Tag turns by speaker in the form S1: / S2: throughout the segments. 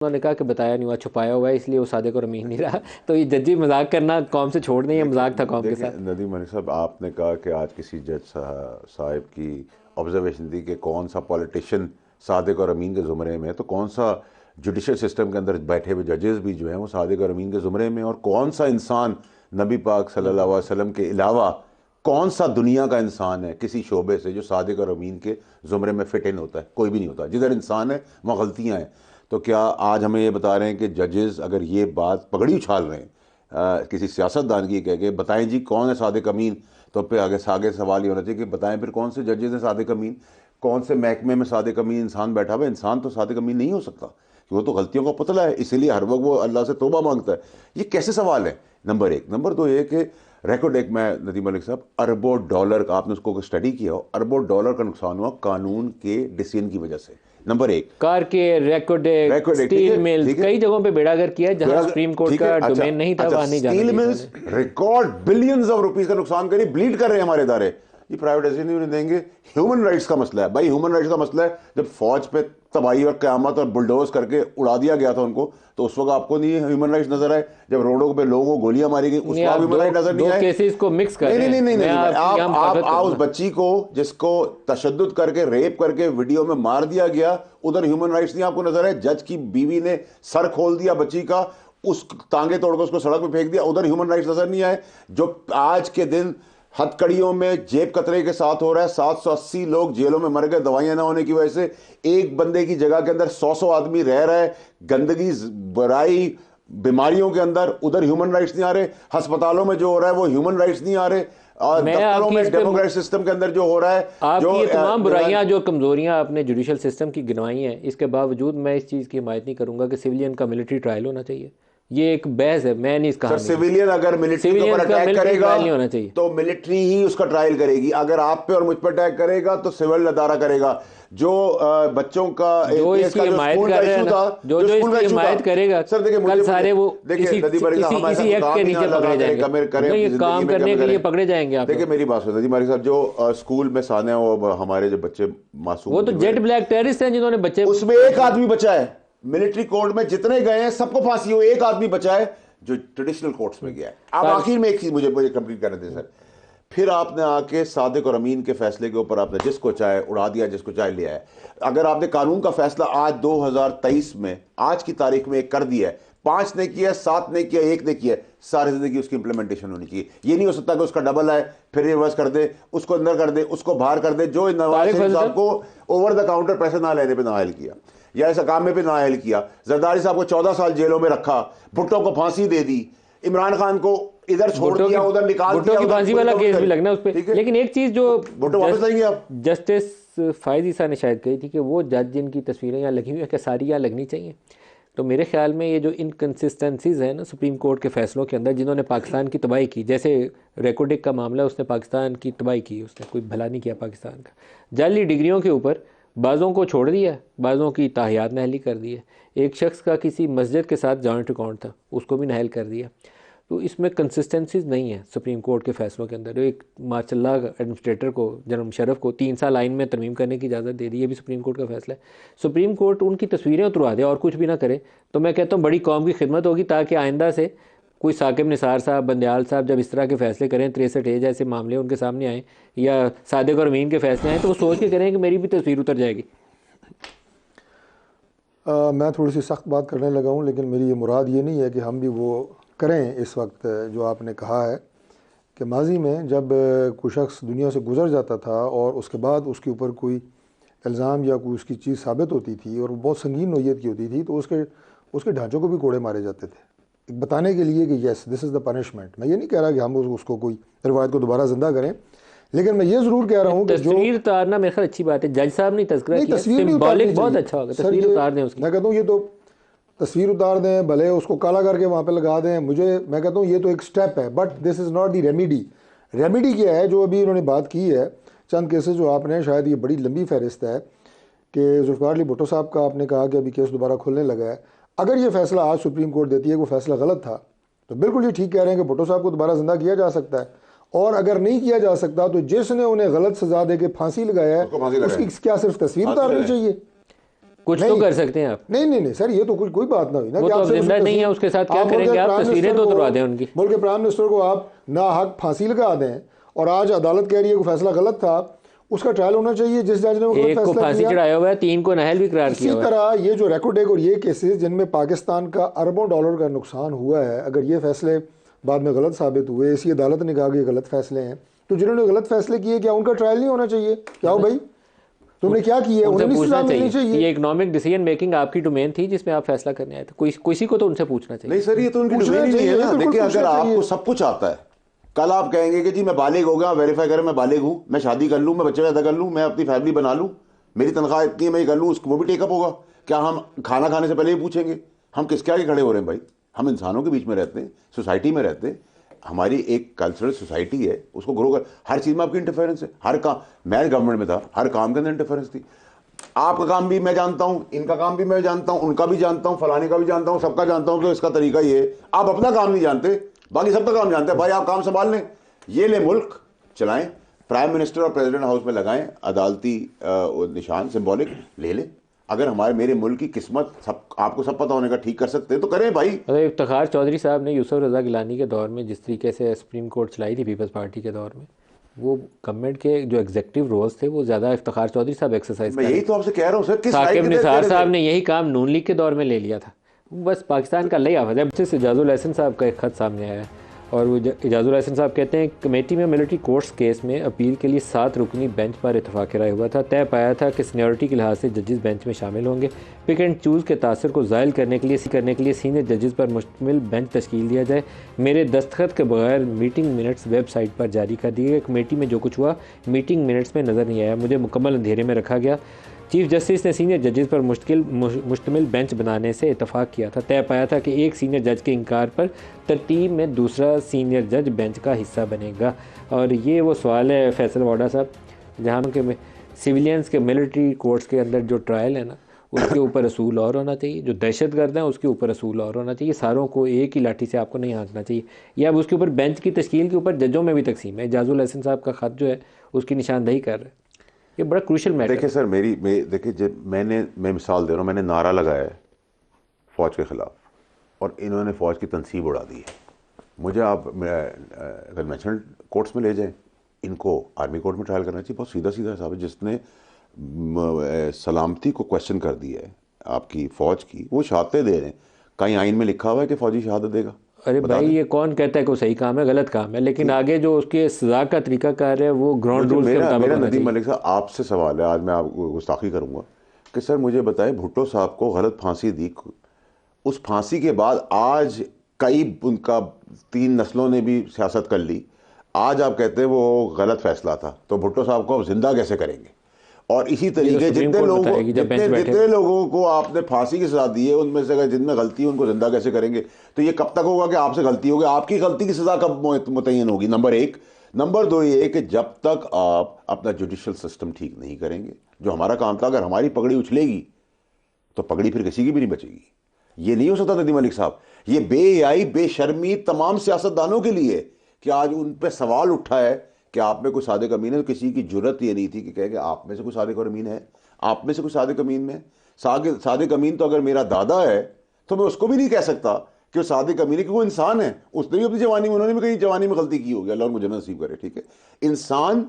S1: उन्होंने कहा कि बताया नहीं हुआ, छुपाया हुआ है, इसलिए वो सादिक और अमीन नहीं रहा। तो ये जज्जी मजाक करना कौम से छोड़ दें, ये मजाक था कौम के साथ।
S2: नदीम मलिक साहब, आपने कहा कि आज किसी जज साहब की ऑब्जर्वेशन थी कि कौन सा पॉलिटिशियन सादिक और अमीन के ज़ुमरे में, तो कौन सा जुडिशल सिस्टम के अंदर बैठे हुए जजेस भी जो हैं वो सादिक और अमीन के ज़ुमरे में, और कौन सा इंसान नबी पाक सल्लल्लाहु अलैहि वसल्लम के अलावा कौन सा दुनिया का इंसान है किसी शोबे से जो सादिक और अमीन के ज़ुमरे में फिट इन होता है? कोई भी नहीं होता। जिधर इंसान है वहाँ गलतियाँ हैं। तो क्या आज हमें ये बता रहे हैं कि जजेस अगर ये बात पगड़ी उछाल रहे हैं किसी सियासतदान की कह के बताएं जी कौन है सादिक अमीन, तो फिर आगे सवाल ये होना चाहिए कि बताएं फिर कौन से जजेस हैं सादिक अमीन, कौन से महकमे में सादिक अमीन इंसान बैठा हुआ है? इंसान तो सादिक अमीन नहीं हो सकता कि वो तो गलतियों का पुतला है, इसीलिए हर वक्त वो अल्लाह से तौबा मांगता है। ये कैसे सवाल है? नंबर एक। नंबर दो ये कि रिकॉर्ड एक में नदीम मलिक साहब, अरबों डॉलर का आपने उसको स्टडी किया हो, अरबों डॉलर का नुकसान हुआ कानून के डिसीजन की वजह से। नंबर एक,
S1: कार के रिकॉर्ड, स्टील मिल्स, कई जगहों पे बेड़ागर किया जहां सुप्रीम कोर्ट का डोमेन नहीं था, वहां नहीं जाना
S2: steel mills record billions of rupees का नुकसान करी, ब्लीड कर रहे हैं हमारे इदारे। ये प्राइवेटाइजेशन नहीं देंगे। ह्यूमन राइट्स का मसला है भाई, ह्यूमन राइट्स का मसला है। जब फौज पे तबाही और क़यामत और बुलडोज करके उड़ा दिया गया था उनको, तो उस वक्त आपको नहीं ह्यूमन राइट्स नजर आए? जब रोडों पे लोगों को गोलियां मारी गई उस वक्त ह्यूमन राइट नजर नहीं आए?
S1: केसेस को मिक्स कर
S2: नहीं नहीं नहीं नहीं, आप उस बच्ची को जिसको तशद्दुद करके रेप करके वीडियो में मार दिया गया, उधर ह्यूमन राइट्स नहीं आपको नजर आए? जज की बीवी ने सर खोल दिया बच्ची का, उस टांगे तोड़कर उसको सड़क पे फेंक दिया, उधर ह्यूमन राइट्स नजर नहीं आए? जो आज के दिन हथकड़ियों में जेब कतरे के साथ हो रहा है, 780 लोग जेलों में मर गए दवाइयां ना होने की वजह से, एक बंदे की जगह के अंदर 100 आदमी रह रहा है गंदगी बुराई बीमारियों के अंदर, उधर ह्यूमन राइट्स नहीं आ रहे। अस्पतालों में जो हो रहा है वो ह्यूमन राइट्स नहीं आ रहे। और दफ्तरों में डेमोक्रेटिक सिस्टम के अंदर जो हो रहा है,
S1: आपकी ये तमाम बुराइयां जो कमजोरियां आपने जुडिशल सिस्टम की गिनवाई हैं, इसके बावजूद मैं इस चीज़ की हिमायत नहीं करूंगा कि सिविलियन का मिलिट्री ट्रायल होना चाहिए। ये एक बहस है, मैं नहीं इसका।
S2: सिविलियन अगर मिलिट्री के ऊपर अटैक करेगा
S1: नहीं होना चाहिए,
S2: तो मिलिट्री ही उसका ट्रायल करेगी। अगर आप पे और मुझ पर अटैक करेगा तो सिविल अदारा करेगा। जो बच्चों का
S1: जो इसकी हिमायत कर रहे हैं, जो इसकी हिमायत करेगा,
S2: सर देखिए
S1: कल सारे वो इसी एक्ट के नीचे पकड़े जाएंगे, ये काम करने के लिए पकड़े जाएंगे आप।
S2: देखिए मेरी बात सुनिए हमारे साथ जो स्कूल में साने वो हमारे जो बच्चे मासूम,
S1: वो तो जेट ब्लैक टेररिस्ट हैं जिन्होंने बच्चे,
S2: उसमें एक आदमी बचा है। मिलिट्री कोर्ट में जितने गए हैं सबको फांसी हुई, एक आदमी बचा है जो ट्रेडिशनल कोर्ट्स में गया है। अब आखिर में एक चीज मुझे कंप्लीट करने दें सर। फिर आपने आके सादिक और अमीन के फैसले के ऊपर आपने जिसको चाहे उड़ा दिया, जिसको चाहे लिया है। अगर आपने कानून का फैसला आज 2023 में आज की तारीख में एक कर दिया है, 5 ने किया, 7 ने किया, 1 ने किया, सारी जिंदगी उसकी इंप्लीमेंटेशन होनी चाहिए। ये नहीं हो सकता कि उसका डबल है फिर रिवर्स कर दे, उसको अंदर कर दे, उसको बाहर कर दे। जो नवाज शरीफ साहब को ओवर द काउंटर पैसे ना लेने पे नाअहल किया या ऐसा काम में पे नाअहल किया, जरदारी साहब को 14 साल जेलों में रखा, भुट्टो को फांसी दे दी, इमरान खान को इधर छोड़ दिया, उधर निकाल दिया,
S1: भुट्टो की फांसी वाला केस भी लगना उस पर। लेकिन एक चीज जो
S2: भुट्टो वापस लाएंगे आप,
S1: जस्टिस फायद ईसा ने शायद कही थी कि वो जज जिनकी तस्वीरें यहाँ लगी हुई है सारी यहाँ लगनी चाहिए। तो मेरे ख्याल में ये जो इनकन्सिस्टेंसीज है ना सुप्रीम कोर्ट के फैसलों के अंदर, जिन्होंने पाकिस्तान की तबाही की, जैसे रेकोडिक का मामला, उसने पाकिस्तान की तबाही की, उसने कोई भला नहीं किया पाकिस्तान का। जाली डिग्रियों के ऊपर बाज़ों को छोड़ दिया, बाज़ों की ताहियात नाअहली कर दी है। एक शख्स का किसी मस्जिद के साथ जॉइंट अकाउंट था, उसको भी नाअहल कर दिया। तो इसमें कंसिस्टेंसीज नहीं है सुप्रीम कोर्ट के फैसलों के अंदर। एक माशाल्लाह एडमिनिस्ट्रेटर को, जनरल मुशर्रफ को 3 साल आइन में तरमीम करने की इजाज़त दे दी, ये भी सुप्रीम कोर्ट का फैसला है। सुप्रीम कोर्ट उनकी तस्वीरें उतरवा दे और कुछ भी ना करे, तो मैं कहता हूँ बड़ी कौम की खिदमत होगी, ताकि आइंदा से कोई साकिब निसार साहब, बंदयाल साहब जब इस तरह के फैसले करें, 63A जैसे मामले उनके सामने आएँ या सादिक और अमीन के फैसले आएँ, तो वो सोच के करें कि मेरी भी तस्वीर उतर जाएगी।
S3: मैं थोड़ी सी सख्त बात करने लगा हूँ, लेकिन मेरी ये मुराद ये नहीं है कि हम भी वो करें। इस वक्त जो आपने कहा है कि माजी में जब कोई शख्स दुनिया से गुज़र जाता था और उसके बाद उसके ऊपर कोई इल्ज़ाम या कोई उसकी चीज़ साबित होती थी और वो बहुत संगीन नौयत की होती थी, तो उसके ढांचों को भी कोड़े मारे जाते थे, बताने के लिए कि yes this is the punishment. मैं ये नहीं कह रहा कि हम उसको कोई रिवायत को दोबारा ज़िंदा करें, लेकिन मैं ये ज़रूर कह रहा हूँ कि
S1: तस्वीर उतारना मेरे ख्याल अच्छी बात है। जज साहब ने तस्वीर बहुत अच्छा होगा, तस्वीर उतार दें उसकी।
S3: मैं कहता हूँ ये तो तस्वीर उतार दें, भले उसको काला करके वहाँ पे लगा दें, मैं कहता हूँ ये तो एक स्टेप है, but this is not the remedy. Remedy क्या है जो अभी इन्होंने बात की है, चंद केसेस जो आपने, शायद ये बड़ी लंबी फहरिस्त है कि जुल्फ़िकार अली भुट्टो साहब का आपने कहा कि अभी केस दोबारा खुलने लगा है। अगर ये फैसला आज सुप्रीम कोर्ट देती है वो फैसला गलत था, तो बिल्कुल ये ठीक कह रहे हैं कि भुट्टो साहब को दोबारा जिंदा किया जा सकता है, और अगर नहीं किया जा सकता तो जिसने उन्हें गलत सजा दे के फांसी लगाया है उसकी क्या सिर्फ तस्वीर उतारनी चाहिए?
S1: कुछ तो कर सकते हैं आप।
S3: नहीं सर, ये तो कोई बात ना हुई ना
S1: वो
S3: कि
S1: तो अब
S3: आपसे
S1: जिंदा नहीं है, उसके साथ क्या करेंगे आप? तस्वीरें तो उतरवा दें उनकी।
S3: मुल्क के प्राइम मिनिस्टर को आप ना हक फांसी लगा दें, और आज अदालत कह रही है कि फैसला गलत था, उसका ट्रायल होना चाहिए जिस जज ने वो गलत
S1: एक को
S3: फैसला
S1: फांसी
S3: किया।
S1: चढ़ाया हुआ है, 3 को नाअहल भी करार किया
S3: इसी
S1: हुआ है।
S3: तरह ये जो रेकोडेक और ये केसेस जिनमें पाकिस्तान का अरबों डॉलर का नुकसान हुआ है, अगर ये फैसले बाद में गलत साबित हुए, इसी अदालत ने कहा कि ये गलत फैसले हैं, तो जिन्होंने गलत फैसले किए क्या उनका ट्रायल नहीं होना चाहिए? क्या हो भाई, तुमने क्या किया?
S1: उनसे
S3: उन्हें
S1: पूछना
S3: सजा मिलनी चाहिए।
S1: ये इकोनॉमिक डिसीजन मेकिंग आपकी डोमेन थी जिसमें आप फैसला करने आए थे, किसी को तो उनसे पूछना चाहिए।
S2: नहीं सर, ये तो उनकी
S3: पूछना
S2: डोमेन ही नहीं है
S3: चाहिए,
S2: ना।
S3: बिल्कुल
S2: देखिए,
S3: पूछना
S2: अगर आपको
S3: चाहिए।
S2: सब कुछ आता है, कल आप कहेंगे कि जी मैं बालिग हो गया, वेरीफाई करें मैं बालिग हूं, मैं शादी कर लूं, मैं बच्चे पैदा कर लूं, मैं अपनी फैमिली बना लूं, मेरी तनख्वाह इतनी है मैं ये कर लूं, उसको वो भी टेकअप होगा क्या? हम खाना खाने से पहले ही पूछेंगे? हम किसके आगे खड़े हो रहे हैं भाई? हम इंसानों के बीच में रहते हैं, सोसाइटी में रहते हैं, हमारी एक कल्चरल सोसाइटी है, उसको ग्रो कर। हर चीज़ में आपकी इंटरफेरेंस है, हर काम। मैं गवर्नमेंट में था, हर काम के अंदर इंटरफेरेंस थी। आपका काम भी मैं जानता हूं, इनका काम भी मैं जानता हूं, उनका भी जानता हूं, फलाने का भी जानता हूं, सबका जानता हूं कि इसका तरीका ये है। आप अपना काम नहीं जानते, बाकी सबका काम जानते हैं। भाई आप काम संभाल लें, ये ले मुल्क चलाएं, प्राइम मिनिस्टर और प्रेसिडेंट हाउस में लगाएं अदालती निशान, सिंबॉलिक ले लें। अगर हमारे मेरे मुल्क की किस्मत सब आपको सब पता होने का ठीक कर सकते हैं तो करें भाई।
S1: अरे इफ्तिखार चौधरी साहब ने यूसुफ रज़ा गिलानी के दौर में जिस तरीके से सुप्रीम कोर्ट चलाई थी पीपल्स पार्टी के दौर में, वो गवर्नमेंट के जो एग्जीक्यूटिव रोल्स थे वो ज़्यादा इफ्तिखार चौधरी साहब एक्सरसाइज
S2: मैं यही तो आपसे कह रहा हूँ सर, किस
S1: साकिब
S2: राइट
S1: निसार साहब ने यही काम नून लीग के दौर में ले लिया था। बस पाकिस्तान का लई आफत है। जस्टिस इजाजुल हसन साहब का एक खत सामने आया है और वो इजाजुल हसन साहब कहते हैं कमेटी में मिलिट्री कोर्ट्स केस में अपील के लिए 7 रुकनी बेंच पर इतफाक़ राय हुआ था। तय पाया था कि सीनियरिटी के लिहाज से जजेस बेंच में शामिल होंगे। पिक एंड चूज़ के तासर को ज़ायल करने के लिए सीनियर जजेस पर मुश्तमिल बेंच तश्कील दिया जाए। मेरे दस्तखत के बगैर मीटिंग मिनट्स वेबसाइट पर जारी कर दिए गए। कमेटी में जो कुछ हुआ मीटिंग मिनट्स में नज़र नहीं आया, मुझे मुकम्मल अंधेरे में रखा गया। चीफ जस्टिस ने सीनियर जजेस पर मुश्तमिल बेंच बनाने से इतफाक़ किया था। तय पाया था कि एक सीनियर जज के इनकार पर तरतीब में दूसरा सीनियर जज बेंच का हिस्सा बनेगा। और ये वो सवाल है फैसल वाडा साहब, जहाँ के सिविलियंस के मिलिट्री कोर्ट्स के अंदर जो ट्रायल है ना, उसके ऊपर असूल और होना चाहिए, जो दहशतगर्द हैं उसके ऊपर असूल और होना चाहिए। सारों को एक ही लाठी से आपको नहीं हाँकना चाहिए। या अब उसके ऊपर बेंच की तश्कील के ऊपर जजों में भी तकसीम है। इजाजुल हसन साहब का ख़त जो है उसकी निशानदही कर रहे हैं। ये बड़ा क्रूशल मैटर है।
S2: देखिए सर, देखिए जब मैं मिसाल दे रहा हूँ, मैंने नारा लगाया है फ़ौज के ख़िलाफ़ और इन्होंने फ़ौज की तनसीब उड़ा दी है। मुझे आप कन्वेंशनल कोर्ट्स में ले जाएं, इनको आर्मी कोर्ट में ट्रायल करना चाहिए। बहुत सीधा सीधा हिसाब है। जिसने सलामती को क्वेश्चन कर दिया है आपकी फ़ौज की, वो शहादतें दे रहे हैं। कहीं आइन में लिखा हुआ है कि फ़ौजी शहादत देगा?
S1: अरे भाई, ये कौन कहता है कि वो सही काम है, गलत काम है? लेकिन आगे जो उसके सजा का तरीका कार है वो ग्राउंड रूल्स के मुताबिक
S2: मेरा
S1: होना
S2: नदीम
S1: चाहिए।
S2: मलिक साहब आपसे सवाल है, आज मैं आपको गुस्ताखी करूंगा कि सर मुझे बताएं, भुट्टो साहब को गलत फांसी दी, उस फांसी के बाद आज कई उनका 3 नस्लों ने भी सियासत कर ली, आज आप कहते हैं वो गलत फैसला था, तो भुट्टो साहब को अब जिंदा कैसे करेंगे? और इसी तरीके जितने लोगों को आपने फांसी की सजा दी है, उनमें से अगर जिनमें गलती है उनको जिंदा कैसे करेंगे? तो ये कब तक होगा कि आपसे गलती होगी? आपकी गलती की सजा कब मुतय्यन होगी? नंबर 1। नंबर 2 ये कि जब तक आप अपना जुडिशल सिस्टम ठीक नहीं करेंगे, जो हमारा काम था, अगर हमारी पगड़ी उछलेगी तो पगड़ी फिर किसी की भी नहीं बचेगी। ये नहीं हो सकता नदीम मलिक साहब, ये बेहयाई बेशर्मी तमाम सियासतदानों के लिए कि आज उन पर सवाल उठा है कि आप में कोई सादिक अमीन है। तो किसी की जुर्रत ये नहीं थी कि कहे कि आप में से कोई सादिक और अमीन है, आप में से कोई सादिक अमीन में सादिक अमीन तो अगर मेरा दादा है तो मैं उसको भी नहीं कह सकता कि वो सादिक अमीन है, क्योंकि वो इंसान है। उसने भी अपनी जवानी में, उन्होंने भी कहीं जवानी में गलती की होगी, अल्लाह मुझे नसीब करे, ठीक है। इंसान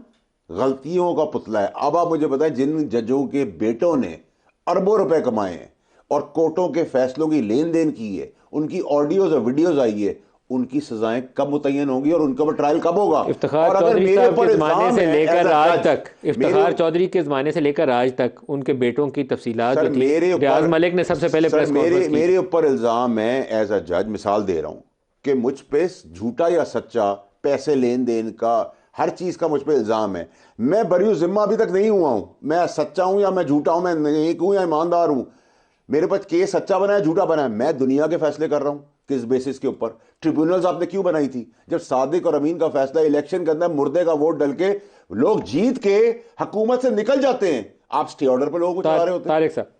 S2: गलतियों का पुतला है। अब आप मुझे बताएं, जिन जजों के बेटों ने अरबों रुपए कमाए हैं और कोर्टों के फैसलों की लेन देन की है, उनकी ऑडियोज और वीडियोज आई है, उनकी सजाएं कब मुतय्यन होंगी और उनका ट्रायल कब होगा?
S1: इफ्तिखार चौधरी साहब के ज़माने से लेकर आज तक, इफ्तिखार चौधरी के ज़माने से लेकर आज तक उनके बेटों की तफसीलात जो थी, रियाज मलिक ने सबसे पहले प्रेस कॉन्फ्रेंस की।
S2: मेरे ऊपर इल्ज़ाम है एज अ जज, मिसाल दे रहा हूं कि मुझ पे झूठा या सच्चा, पैसे लेन देन का, हर चीज़ का मुझ पे इल्ज़ाम है। मैं बरी जिम्मा अभी तक नहीं हुआ हूं, मैं सच्चा हूं या मैं झूठा हूं, मैं नेक हूं या ईमानदार हूं। मेरे पास केस सच्चा बना है झूठा बना है, मैं दुनिया के फैसले कर रहा हूं। किस बेसिस के ऊपर? ट्रिब्यूनल्स आपने क्यों बनाई थी? जब सादिक और अमीन का फैसला इलेक्शन के अंदर मुर्दे का वोट डल के लोग जीत के हुकूमत से निकल जाते हैं, आप स्टे ऑर्डर पर लोगों को चला रहे होते हैं।
S1: तारिक साहब,